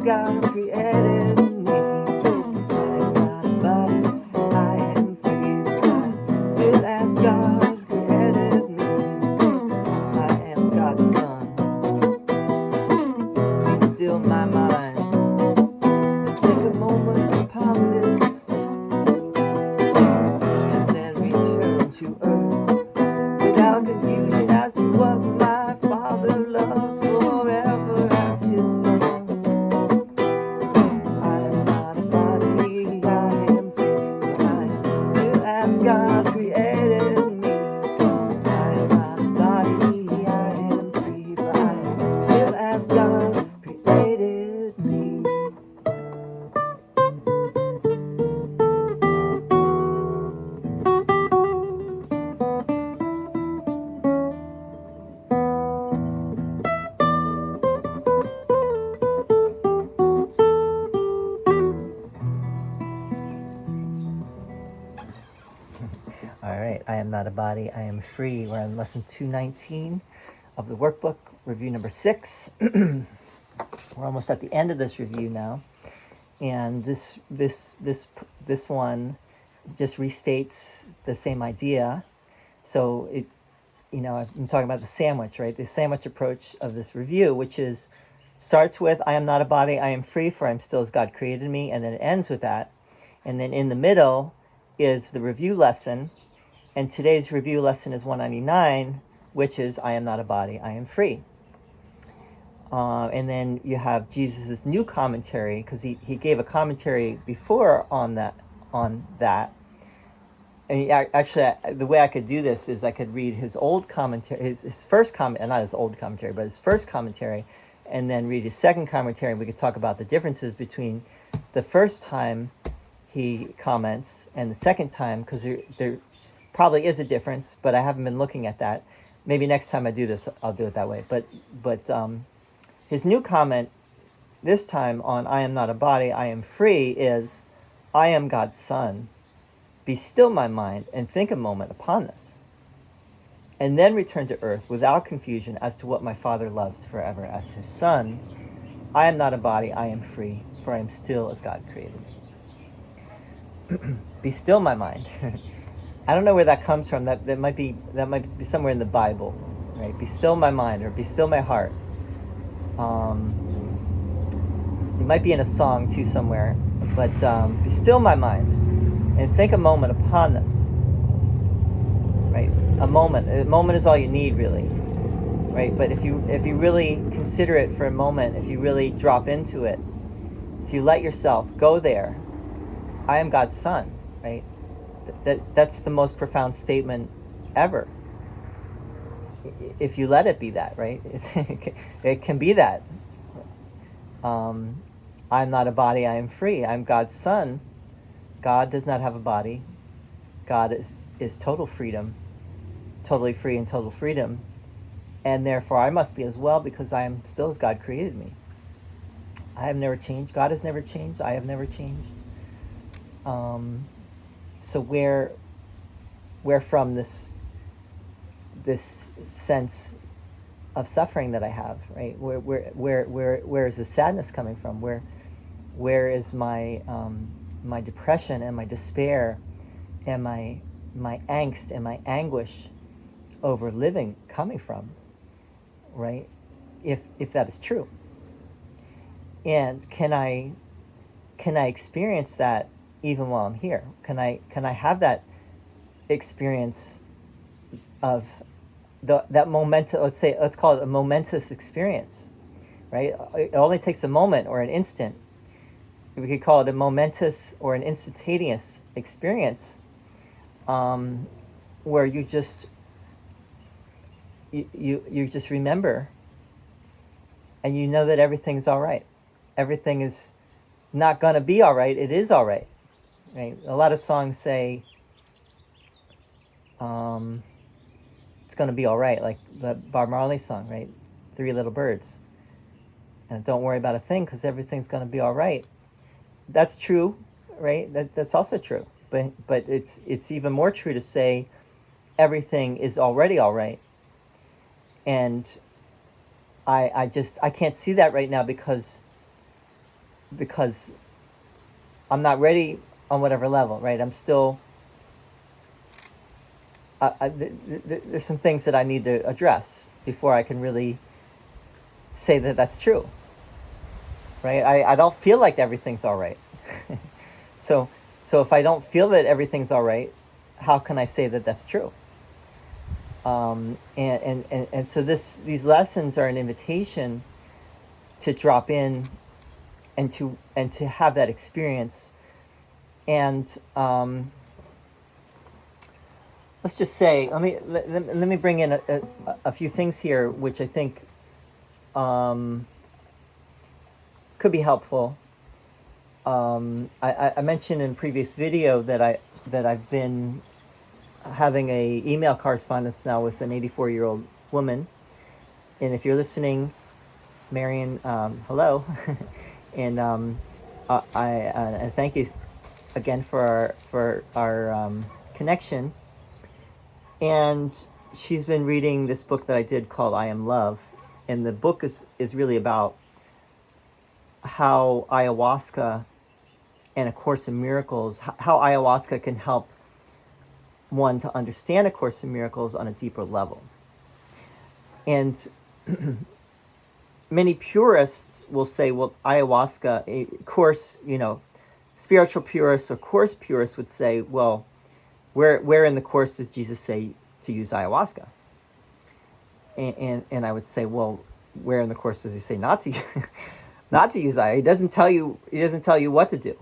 God created me. I am not a body, I am free. I'm still as God created me. I am God's son. Be still my mind and take a moment upon this, and then return to earth without confusion as to what my Father loves forever as his son. I am not a body, I am free, but I am still as God created me. I am not a body, I am free, but I am still as God created me. All right, I am not a body, I am free. We're on lesson 219 of the workbook, review number 6. We're almost at the end of this review now, and this one just restates the same idea. So I'm talking about the sandwich, right? The sandwich approach of this review, which starts with I am not a body, I am free, for I am still as God created me, and then it ends with that. And then in the middle is the review lesson. And today's review lesson is 199, which is I am not a body, I am free. And then you have Jesus' new commentary, because he gave a commentary before on that. And actually, the way I could do this is I could read his old commentary, his first comment, not his old commentary, but his first commentary, and then read his second commentary, and we could talk about the differences between the first time he comments and the second time, because there probably is a difference, but I haven't been looking at that. Maybe next time I do this, I'll do it that way. But his new comment this time on I am not a body, I am free is I am God's son. Be still my mind and think a moment upon this, and then return to earth without confusion as to what my Father loves forever as his son. I am not a body, I am free, for I am still as God created me. Be still my mind. I don't know where that comes from. That might be somewhere in the Bible, right? Be still my mind, or be still my heart. It might be in a song too somewhere, but be still my mind and think a moment upon this. Right? A moment is all you need, really. Right? But if you really consider it for a moment, if you really drop into it, if you let yourself go there, I am God's son, right? That's the most profound statement ever. If you let it be that, right? It can be that. I'm not a body, I am free. I'm God's son. God does not have a body. God is total freedom, totally free and total freedom. And therefore I must be as well, because I am still as God created me. I have never changed. God has never changed. I have never changed. So where from this sense of suffering that I have, right? Where is the sadness coming from? Where is my my depression and my despair and my angst and my anguish over living coming from, right? If that is true. And can I experience that even while I'm here? Can I have that experience of that momentous, let's call it a momentous experience, right? It only takes a moment or an instant. We could call it a momentous or an instantaneous experience, where you just remember, and you know that everything's all right. Everything is not going to be all right. It is all right. Right? A lot of songs say, it's going to be all right, like the Bob Marley song, right? 3 Little Birds. And don't worry about a thing, because everything's going to be all right. That's true, right? That's also true. But it's even more true to say everything is already all right. And I can't see that right now, because because I'm not ready on whatever level, right? I'm still, there's some things that I need to address before I can really say that that's true, right? I don't feel like everything's all right. so if I don't feel that everything's all right, how can I say that that's true? And so these lessons are an invitation to drop in and to have that experience. And let's just say, let me bring in a few things here, which I think could be helpful. I mentioned in a previous video that I've been having a email correspondence now with an 84-year-old woman, and if you're listening, Marion, hello, and and thank you again for our connection. And she's been reading this book that I did called I Am Love, and the book is really about how ayahuasca and A Course in Miracles, how ayahuasca can help one to understand A Course in Miracles on a deeper level. And many purists will say, well, ayahuasca, of course, spiritual purists or Course purists would say, well, where in the Course does Jesus say to use ayahuasca? And I would say, well, where in the Course does he say not to use ayahuasca? He doesn't tell you what to do,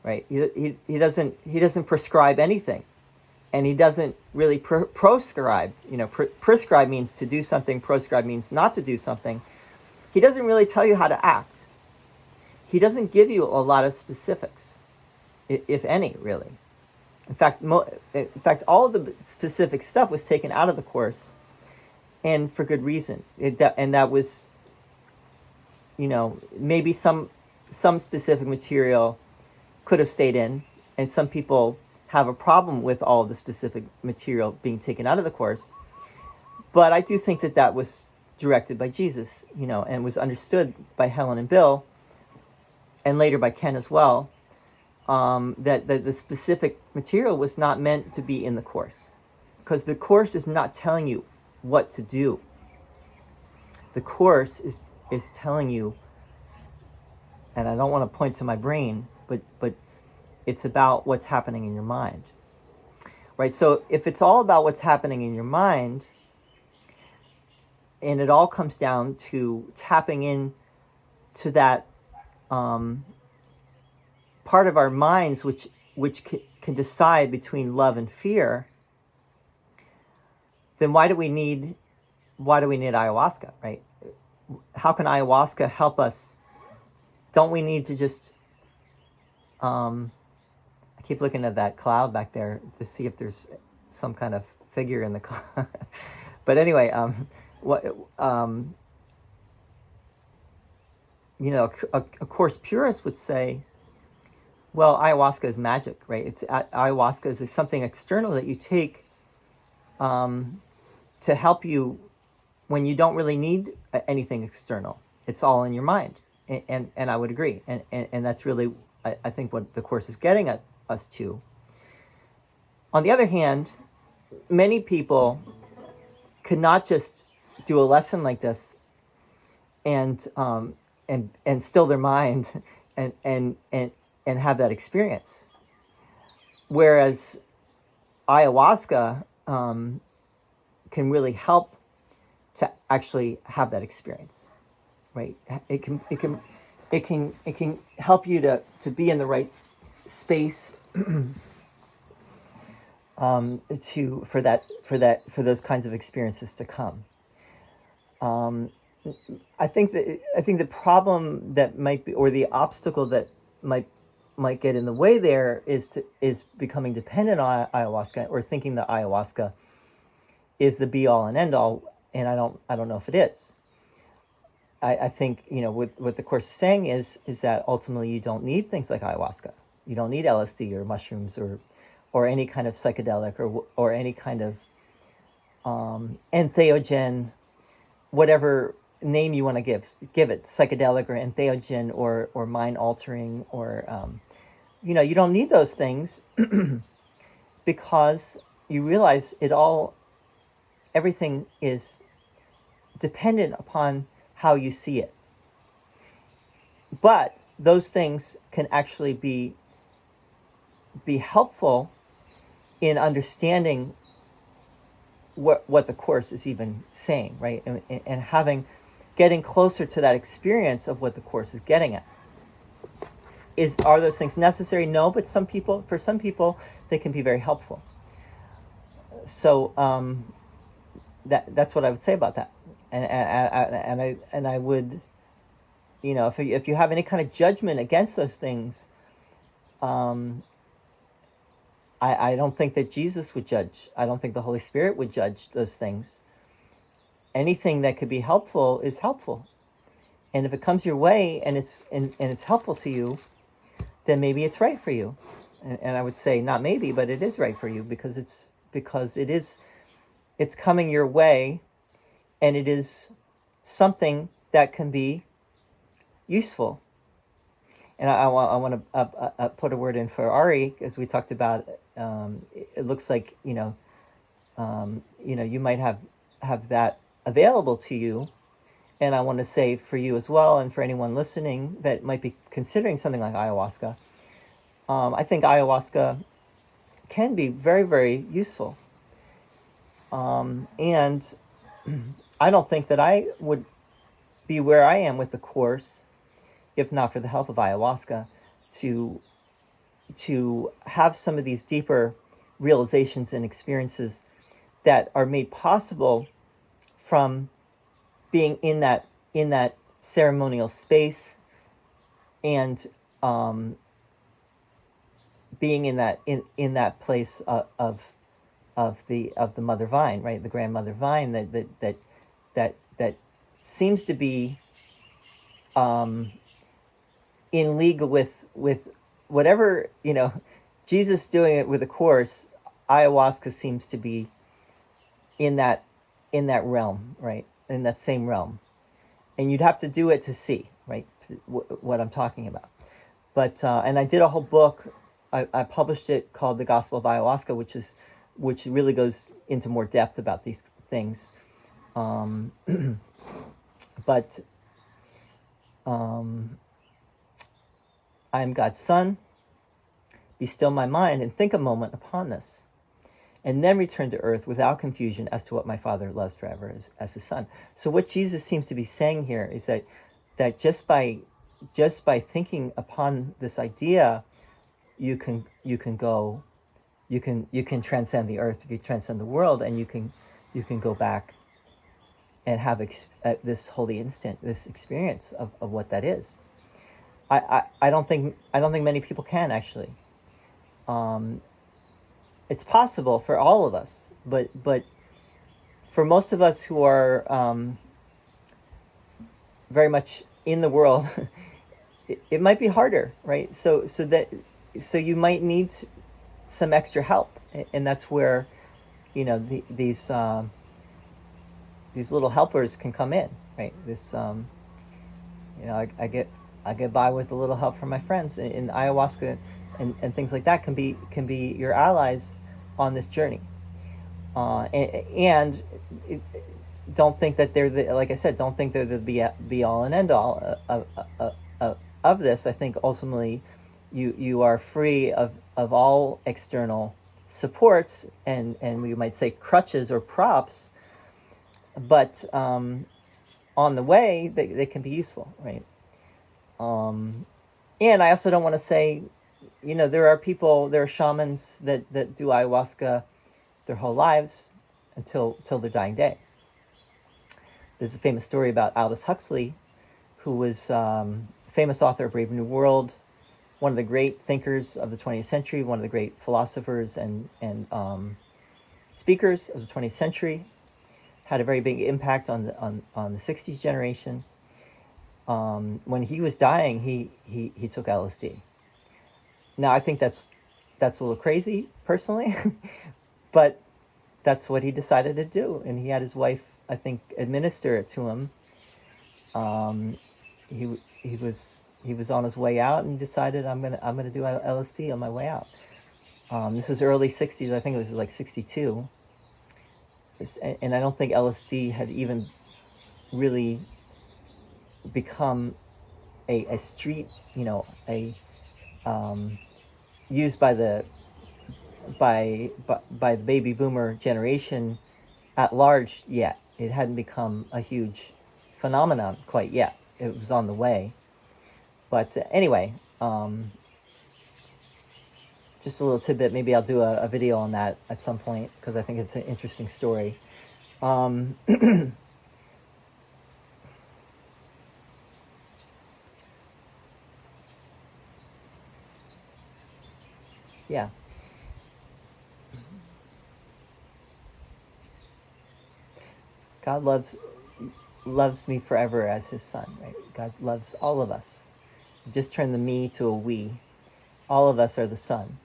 right? He doesn't prescribe anything, and he doesn't really proscribe. Prescribe means to do something. Proscribe means not to do something. He doesn't really tell you how to act. He doesn't give you a lot of specifics, if any, really. In fact, all of the specific stuff was taken out of the Course, and for good reason. That was, maybe some specific material could have stayed in, and some people have a problem with all of the specific material being taken out of the Course. But I do think that was directed by Jesus, and was understood by Helen and Bill, and later by Ken as well. That the specific material was not meant to be in the Course, because the Course is not telling you what to do. The Course is telling you, and I don't want to point to my brain, but it's about what's happening in your mind, right? So if it's all about what's happening in your mind, and it all comes down to tapping in to that part of our minds which can decide between love and fear, then why do we need ayahuasca, right? How can ayahuasca help us? Don't we need to just I keep looking at that cloud back there to see if there's some kind of figure in the cloud. But anyway, a Course purist would say, well, ayahuasca is magic, right? Ayahuasca is something external that you take to help you when you don't really need anything external. It's all in your mind, and I would agree, and that's really I think what the Course is getting at us to. On the other hand, many people could not just do a lesson like this and still their mind and have that experience. Whereas ayahuasca can really help to actually have that experience, right? It can help you to be in the right space for those kinds of experiences to come. I think the problem that might be, or the obstacle that might get in the way there is becoming dependent on ayahuasca, or thinking that ayahuasca is the be all and end all, and I don't know if it is. I think what the Course is saying is that ultimately you don't need things like ayahuasca. You don't need LSD or mushrooms or any kind of psychedelic or any kind of entheogen, whatever name you want to give it, psychedelic or entheogen or mind altering or you don't need those things because you realize everything is dependent upon how you see it. But those things can actually be helpful in understanding what the Course is even saying, right? And getting closer to that experience of what the Course is getting at. Are those things necessary? No, but for some people, they can be very helpful. So that's what I would say about that. And I would, if you have any kind of judgment against those things, I don't think that Jesus would judge. I don't think the Holy Spirit would judge those things. Anything that could be helpful is helpful. And if it comes your way and it's helpful to you, then maybe it's right for you. And I would say not maybe, but it is right for you because it's coming your way, and it is something that can be useful. And I want to put a word in for Ari, as we talked about. It looks like you might have that available to you, and I want to say for you as well, and for anyone listening that might be considering something like ayahuasca. I think ayahuasca can be very, very useful, and I don't think that I would be where I am with the Course if not for the help of ayahuasca, to have some of these deeper realizations and experiences that are made possible from being in that ceremonial space and being in that place of the Mother Vine, right? The Grandmother Vine that seems to be in league with whatever, Jesus doing it with a Course. Ayahuasca seems to be in that realm, right? In that same realm. And you'd have to do it to see, right, what I'm talking about. But and I did a whole book. I published it called The Gospel of Ayahuasca, which really goes into more depth about these things. But I am God's Son. Be still my mind and think a moment upon this, and then return to earth without confusion as to what my Father loves forever as his Son. So what Jesus seems to be saying here is that just by thinking upon this idea, you can transcend the earth, you can transcend the world, and you can go back and have this holy instant, this experience of what that is. I don't think many people can actually. It's possible for all of us, but for most of us who are very much in the world, it might be harder, right? So you might need some extra help, and that's where these little helpers can come in, right? I get by with a little help from my friends in ayahuasca, and things like that can be your allies on this journey. And don't think that they're like I said, don't think they're the be all and end all of this. I think ultimately you are free of all external supports and we might say crutches or props, but on the way they can be useful, right? And I also don't want to say, there are shamans that do ayahuasca their whole lives until their dying day. There's a famous story about Aldous Huxley, who was famous author of Brave New World, one of the great thinkers of the 20th century, one of the great philosophers and speakers of the 20th century, had a very big impact on the 60s generation. When he was dying, he took LSD. Now, I think that's a little crazy, personally, but that's what he decided to do. And he had his wife, I think, administer it to him. He was on his way out and decided I'm gonna do LSD on my way out. This was early '60s. I think it was like '62. And I don't think LSD had even really become a street, used by the baby boomer generation at large yet. It hadn't become a huge phenomenon quite yet. It was on the way. But anyway, just a little tidbit. Maybe I'll do a video on that at some point because I think it's an interesting story. Yeah. God loves me forever as his son, right? God loves all of us. Just turn the me to a we. All of us are the son.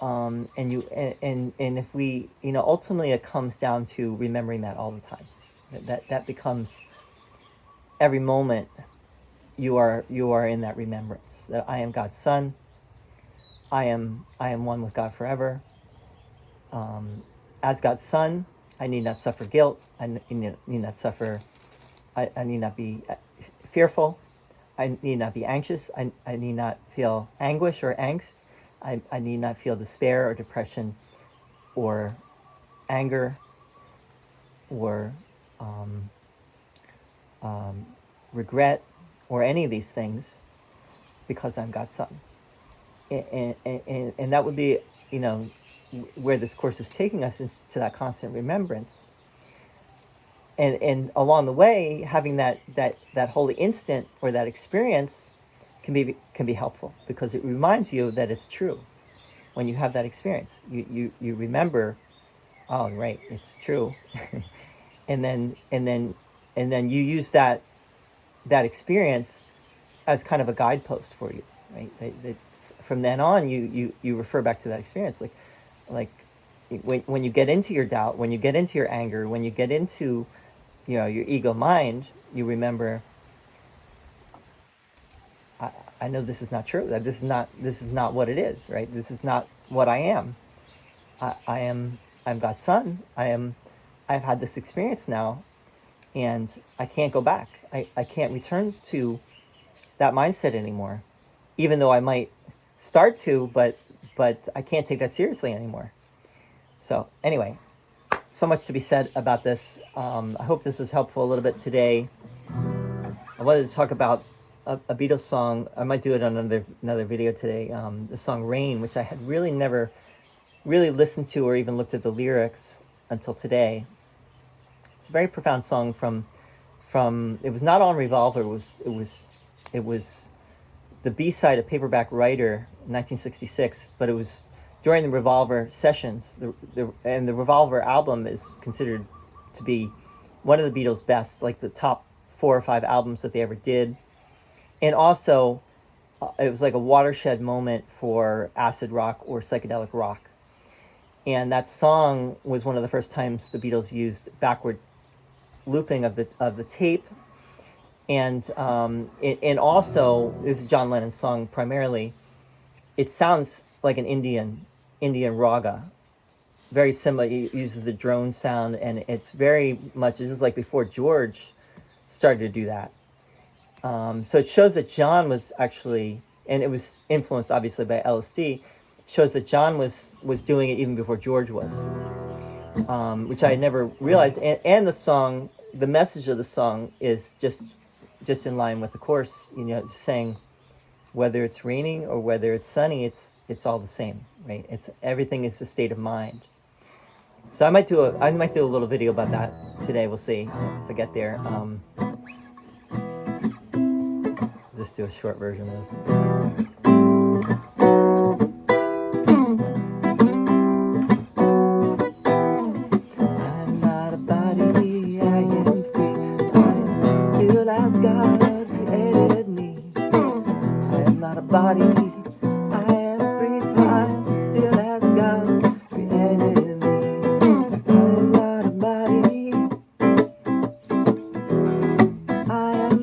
And if we, ultimately it comes down to remembering that all the time. That becomes every moment you are in that remembrance that I am God's son. I am one with God forever. As God's son, I need not suffer guilt. I need not suffer. I need not be fearful. I need not be anxious. I need not feel anguish or angst. I need not feel despair or depression or anger or regret or any of these things because I'm God's son. And that would be, where this course is taking us, is to that constant remembrance. And along the way, having that holy instant or that experience can be helpful because it reminds you that it's true. When you have that experience, you remember, oh right, it's true, and then you use that experience as kind of a guidepost for you, right? That from then on, you refer back to that experience, like when you get into your doubt, when you get into your anger, when you get into your ego mind, you remember, I know this is not true. That this is not what it is, right? This is not what I am. I'm God's son. I've had this experience now, and I can't go back. I can't return to that mindset anymore, even though I might start to, but I can't take that seriously anymore. So anyway, so much to be said about this. I hope this was helpful a little bit today. I wanted to talk about a Beatles song. I might do it on another video today. The song Rain, which I had really never really listened to or even looked at the lyrics until today. It's a very profound song from it was not on Revolver. It was the B-side of Paperback Writer in 1966, but it was during the Revolver sessions. And the Revolver album is considered to be one of the Beatles' best, like the top 4 or 5 albums that they ever did. And also, it was like a watershed moment for acid rock or psychedelic rock. And that song was one of the first times the Beatles used backward looping of the tape. And also, this is John Lennon's song primarily. It sounds like an Indian raga, very similar. He uses the drone sound, and it's very much. This is like before George started to do that. So it shows that John was actually, and it was influenced obviously by LSD. Shows that John was doing it even before George was, which I had never realized. And the song, the message of the song is just in line with the course. Saying whether it's raining or whether it's sunny, it's all the same, right? Everything is a state of mind. So I might do a little video about that today. We'll see if I get there. Just do a short version of this. I'm not a body, I am free. I am still as God created me. I am not a body, I am free. I am still as God created me. I am not a body, I am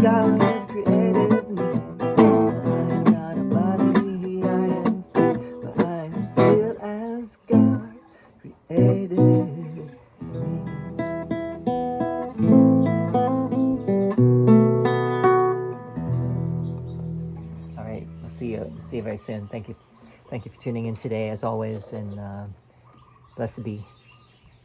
God created me. I am not a body, I am free, but I am still as God created me. All right, we'll see you very soon. Thank you for tuning in today, as always, and blessed be.